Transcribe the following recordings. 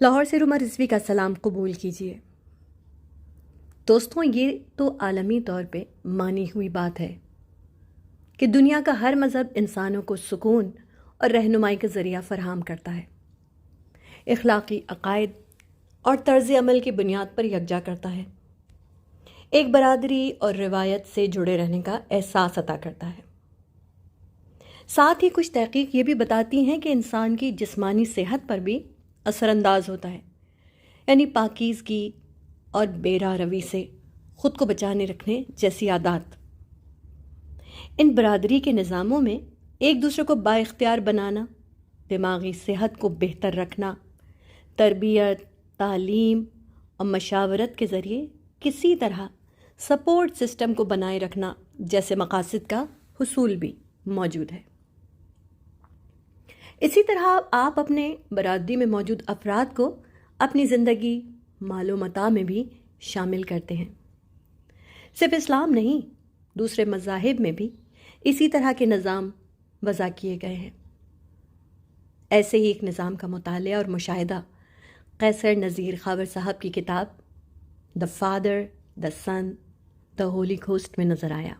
لاہور سے روما رضوی کا سلام قبول کیجیے۔ دوستوں، یہ تو عالمی طور پہ مانی ہوئی بات ہے کہ دنیا کا ہر مذہب انسانوں کو سکون اور رہنمائی کا ذریعہ فراہم کرتا ہے، اخلاقی عقائد اور طرز عمل کی بنیاد پر یکجا کرتا ہے، ایک برادری اور روایت سے جڑے رہنے کا احساس عطا کرتا ہے۔ ساتھ ہی کچھ تحقیق یہ بھی بتاتی ہیں کہ انسان کی جسمانی صحت پر بھی اثر انداز ہوتا ہے، یعنی پاکیزگی اور بیراہ روی سے خود کو بچانے رکھنے جیسی عادات۔ ان برادری کے نظاموں میں ایک دوسرے کو بااختیار بنانا، دماغی صحت کو بہتر رکھنا، تربیت، تعلیم اور مشاورت کے ذریعے کسی طرح سپورٹ سسٹم کو بنائے رکھنا جیسے مقاصد کا حصول بھی موجود ہے۔ اسی طرح آپ اپنے برادری میں موجود افراد کو اپنی زندگی، مال و متاع میں بھی شامل کرتے ہیں۔ صرف اسلام نہیں، دوسرے مذاہب میں بھی اسی طرح کے نظام وضع کیے گئے ہیں۔ ایسے ہی ایک نظام کا مطالعہ اور مشاہدہ قیصر نذیر خاور صاحب کی کتاب the father, the son, the holy ghost میں نظر آیا۔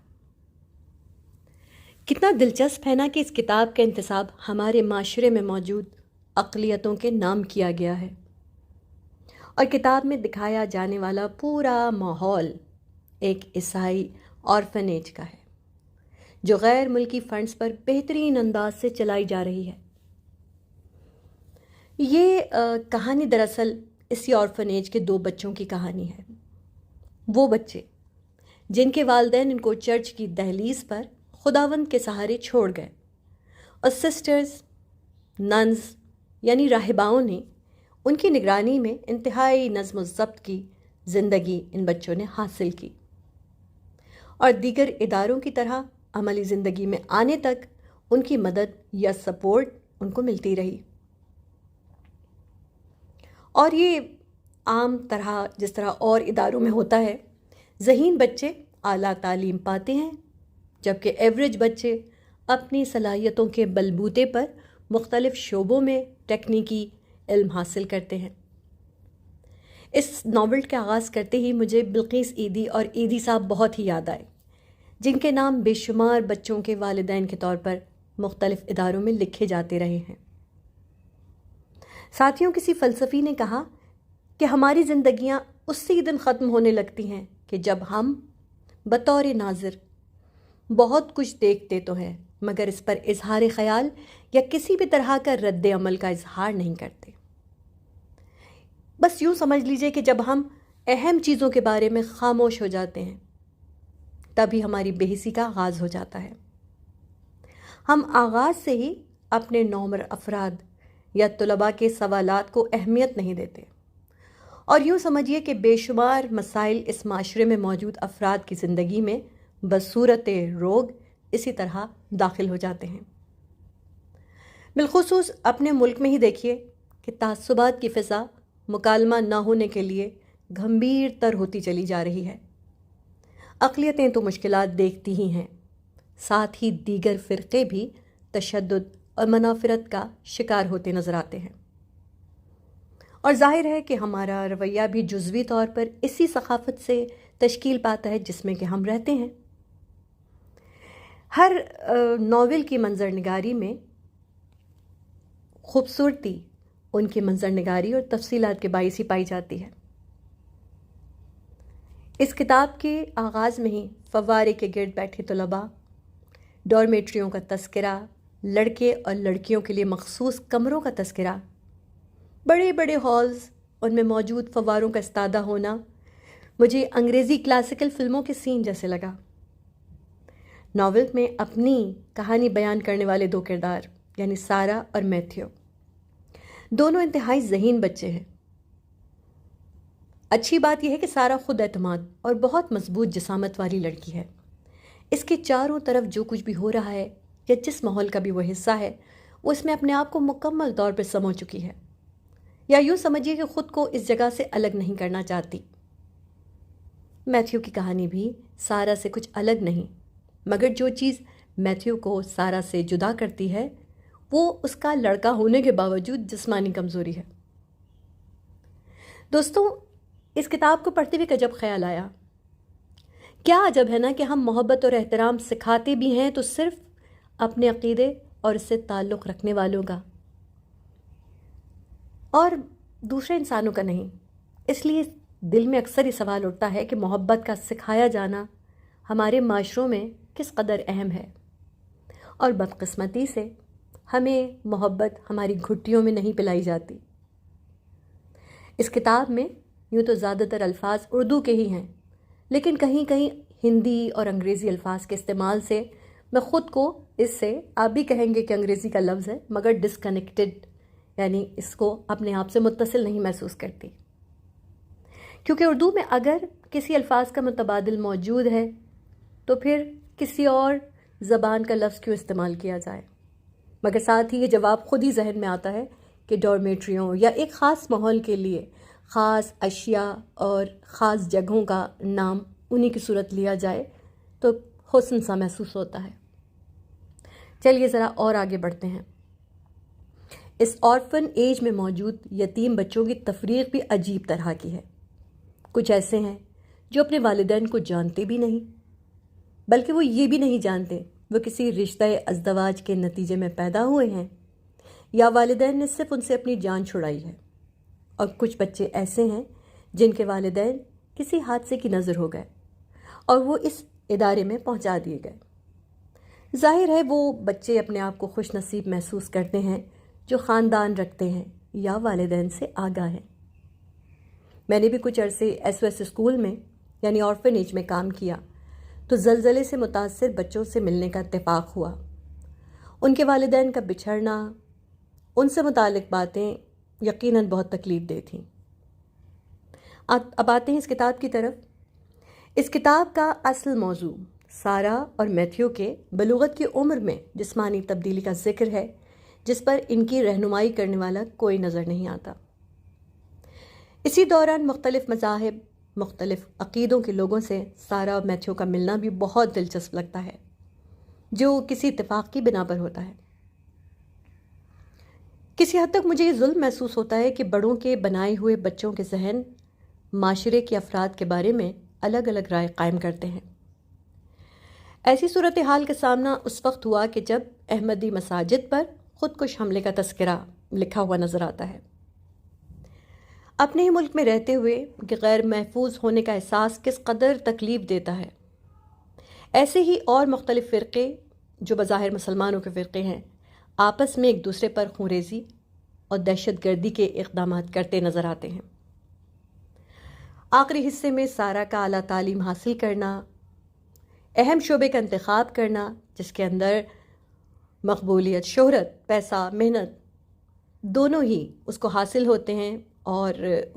کتنا دلچسپ ہے نا کہ اس کتاب کا انتساب ہمارے معاشرے میں موجود اقلیتوں کے نام کیا گیا ہے، اور کتاب میں دکھایا جانے والا پورا ماحول ایک عیسائی آرفنیج کا ہے جو غیر ملکی فنڈز پر بہترین انداز سے چلائی جا رہی ہے۔ یہ کہانی دراصل اسی آرفنیج کے 2 بچوں کی کہانی ہے۔ وہ بچے جن کے والدین ان کو چرچ کی دہلیز پر خداوند کے سہارے چھوڑ گئے، اور سسٹرز، ننز یعنی راہباؤں نے ان کی نگرانی میں انتہائی نظم و ضبط کی زندگی ان بچوں نے حاصل کی، اور دیگر اداروں کی طرح عملی زندگی میں آنے تک ان کی مدد یا سپورٹ ان کو ملتی رہی۔ اور یہ عام طرح جس طرح اور اداروں میں ہوتا ہے، ذہین بچے اعلیٰ تعلیم پاتے ہیں، جبکہ ایوریج بچے اپنی صلاحیتوں کے بلبوتے پر مختلف شعبوں میں تکنیکی علم حاصل کرتے ہیں۔ اس ناول کے آغاز کرتے ہی مجھے بلقیس عیدی اور عیدی صاحب بہت ہی یاد آئے، جن کے نام بے شمار بچوں کے والدین کے طور پر مختلف اداروں میں لکھے جاتے رہے ہیں۔ ساتھیوں، کسی فلسفی نے کہا کہ ہماری زندگیاں اسی دن ختم ہونے لگتی ہیں کہ جب ہم بطور ناظر بہت کچھ دیکھتے تو ہیں مگر اس پر اظہار خیال یا کسی بھی طرح کا رد عمل کا اظہار نہیں کرتے۔ بس یوں سمجھ لیجئے کہ جب ہم اہم چیزوں کے بارے میں خاموش ہو جاتے ہیں تبھی ہماری بے حسی کا آغاز ہو جاتا ہے۔ ہم آغاز سے ہی اپنے نومر افراد یا طلباء کے سوالات کو اہمیت نہیں دیتے، اور یوں سمجھیے کہ بے شمار مسائل اس معاشرے میں موجود افراد کی زندگی میں بصورت روگ اسی طرح داخل ہو جاتے ہیں۔ بالخصوص اپنے ملک میں ہی دیکھیے کہ تعصبات کی فضا مکالمہ نہ ہونے کے لیے گھمبیر تر ہوتی چلی جا رہی ہے۔ اقلیتیں تو مشکلات دیکھتی ہی ہیں، ساتھ ہی دیگر فرقے بھی تشدد اور منافرت کا شکار ہوتے نظر آتے ہیں، اور ظاہر ہے کہ ہمارا رویہ بھی جزوی طور پر اسی ثقافت سے تشکیل پاتا ہے جس میں کہ ہم رہتے ہیں۔ ہر ناول کی منظر نگاری میں خوبصورتی ان کی منظر نگاری اور تفصیلات کے باعث ہی پائی جاتی ہے۔ اس کتاب کے آغاز میں ہی فوارے کے گرد بیٹھے طلباء، ڈارمیٹریوں کا تذکرہ، لڑکے اور لڑکیوں کے لیے مخصوص کمروں کا تذکرہ، بڑے بڑے ہالز، ان میں موجود فواروں کا استادہ ہونا مجھے انگریزی کلاسیکل فلموں کے سین جیسے لگا۔ ناول میں اپنی کہانی بیان کرنے والے 2 کردار یعنی سارا اور میتھیو دونوں انتہائی ذہین بچے ہیں۔ اچھی بات یہ ہے کہ سارا خود اعتماد اور بہت مضبوط جسامت والی لڑکی ہے۔ اس کے چاروں طرف جو کچھ بھی ہو رہا ہے یا جس ماحول کا بھی وہ حصہ ہے، وہ اس میں اپنے آپ کو مکمل طور پر سمو چکی ہے، یا یوں سمجھیے کہ خود کو اس جگہ سے الگ نہیں کرنا چاہتی۔ میتھیو کی کہانی بھی سارا سے کچھ الگ نہیں، مگر جو چیز میتھیو کو سارا سے جدا کرتی ہے وہ اس کا لڑکا ہونے کے باوجود جسمانی کمزوری ہے۔ دوستوں، اس کتاب کو پڑھتے ہوئے عجب خیال آیا، کیا عجب ہے نا کہ ہم محبت اور احترام سکھاتے بھی ہیں تو صرف اپنے عقیدے اور اس سے تعلق رکھنے والوں کا، اور دوسرے انسانوں کا نہیں۔ اس لیے دل میں اکثر یہ سوال اٹھتا ہے کہ محبت کا سکھایا جانا ہمارے معاشروں میں کس قدر اہم ہے، اور بدقسمتی سے ہمیں محبت ہماری گھٹیوں میں نہیں پلائی جاتی۔ اس کتاب میں یوں تو زیادہ تر الفاظ اردو کے ہی ہیں، لیکن کہیں کہیں ہندی اور انگریزی الفاظ کے استعمال سے میں خود کو اس سے، آپ بھی کہیں گے کہ انگریزی کا لفظ ہے مگر ڈسکنیکٹڈ، یعنی اس کو اپنے آپ سے متصل نہیں محسوس کرتی، کیونکہ اردو میں اگر کسی الفاظ کا متبادل موجود ہے تو پھر کسی اور زبان کا لفظ کیوں استعمال کیا جائے؟ مگر ساتھ ہی یہ جواب خود ہی ذہن میں آتا ہے کہ ڈارمیٹریوں یا ایک خاص ماحول کے لیے خاص اشیاء اور خاص جگہوں کا نام انہی کی صورت لیا جائے تو حسن سا محسوس ہوتا ہے۔ چلیے ذرا اور آگے بڑھتے ہیں۔ اس آرفن ایج میں موجود یتیم بچوں کی تفریق بھی عجیب طرح کی ہے۔ کچھ ایسے ہیں جو اپنے والدین کو جانتے بھی نہیں، بلکہ وہ یہ بھی نہیں جانتے وہ کسی رشتہ ازدواج کے نتیجے میں پیدا ہوئے ہیں یا والدین نے صرف ان سے اپنی جان چھڑائی ہے، اور کچھ بچے ایسے ہیں جن کے والدین کسی حادثے کی نظر ہو گئے اور وہ اس ادارے میں پہنچا دیے گئے۔ ظاہر ہے وہ بچے اپنے آپ کو خوش نصیب محسوس کرتے ہیں جو خاندان رکھتے ہیں یا والدین سے آگاہ ہیں۔ میں نے بھی کچھ عرصے SOS اسکول میں یعنی آرفنیج میں کام کیا تو زلزلے سے متاثر بچوں سے ملنے کا اتفاق ہوا۔ ان کے والدین کا بچھڑنا، ان سے متعلق باتیں یقیناً بہت تکلیف دہ تھیں۔ اب آتے ہیں اس کتاب کی طرف۔ اس کتاب کا اصل موضوع سارا اور میتھیو کے بلوغت کی عمر میں جسمانی تبدیلی کا ذکر ہے، جس پر ان کی رہنمائی کرنے والا کوئی نظر نہیں آتا۔ اسی دوران مختلف مذاہب، مختلف عقیدوں کے لوگوں سے سارا اور میتھیو کا ملنا بھی بہت دلچسپ لگتا ہے، جو کسی اتفاق کی بنا پر ہوتا ہے۔ کسی حد تک مجھے یہ ظلم محسوس ہوتا ہے کہ بڑوں کے بنائے ہوئے بچوں کے ذہن معاشرے کے افراد کے بارے میں الگ الگ رائے قائم کرتے ہیں۔ ایسی صورتحال کا سامنا اس وقت ہوا کہ جب احمدی مساجد پر خودکش حملے کا تذکرہ لکھا ہوا نظر آتا ہے۔ اپنے ہی ملک میں رہتے ہوئے کہ غیر محفوظ ہونے کا احساس کس قدر تکلیف دیتا ہے۔ ایسے ہی اور مختلف فرقے جو بظاہر مسلمانوں کے فرقے ہیں، آپس میں ایک دوسرے پر خونریزی اور دہشت گردی کے اقدامات کرتے نظر آتے ہیں۔ آخری حصے میں سارا کا اعلیٰ تعلیم حاصل کرنا، اہم شعبے کا انتخاب کرنا جس کے اندر مقبولیت، شہرت، پیسہ، محنت دونوں ہی اس کو حاصل ہوتے ہیں، اور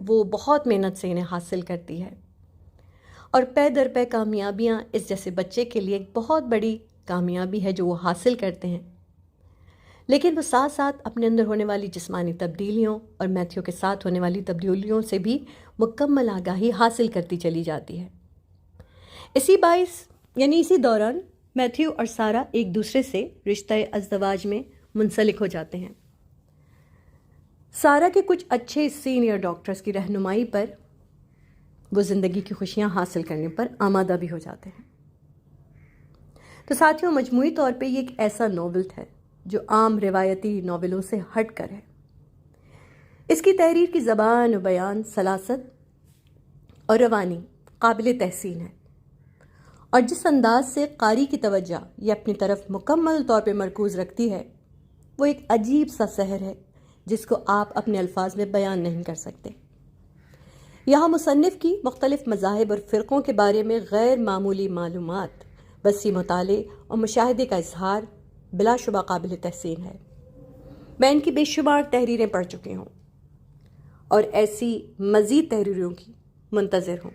وہ بہت محنت سے انہیں حاصل کرتی ہے، اور پے در پے کامیابیاں اس جیسے بچے کے لیے ایک بہت بڑی کامیابی ہے جو وہ حاصل کرتے ہیں۔ لیکن وہ ساتھ ساتھ اپنے اندر ہونے والی جسمانی تبدیلیوں اور میتھیو کے ساتھ ہونے والی تبدیلیوں سے بھی مکمل آگاہی حاصل کرتی چلی جاتی ہے۔ اسی دوران میتھیو اور سارا ایک دوسرے سے رشتہ ازدواج میں منسلک ہو جاتے ہیں۔ سارا کے کچھ اچھے سینئر ڈاکٹرز کی رہنمائی پر وہ زندگی کی خوشیاں حاصل کرنے پر آمادہ بھی ہو جاتے ہیں۔ تو ساتھیوں، مجموعی طور پہ یہ ایک ایسا ناول ہے جو عام روایتی ناولوں سے ہٹ کر ہے۔ اس کی تحریر کی زبان و بیان، سلاست اور روانی قابل تحسین ہے، اور جس انداز سے قاری کی توجہ یہ اپنی طرف مکمل طور پہ مرکوز رکھتی ہے وہ ایک عجیب سا سحر ہے جس کو آپ اپنے الفاظ میں بیان نہیں کر سکتے۔ یہاں مصنف کی مختلف مذاہب اور فرقوں کے بارے میں غیر معمولی معلومات، وسیع مطالعے اور مشاہدے کا اظہار بلا شبہ قابل تحسین ہے۔ میں ان کی بے شمار تحریریں پڑھ چکی ہوں اور ایسی مزید تحریروں کی منتظر ہوں۔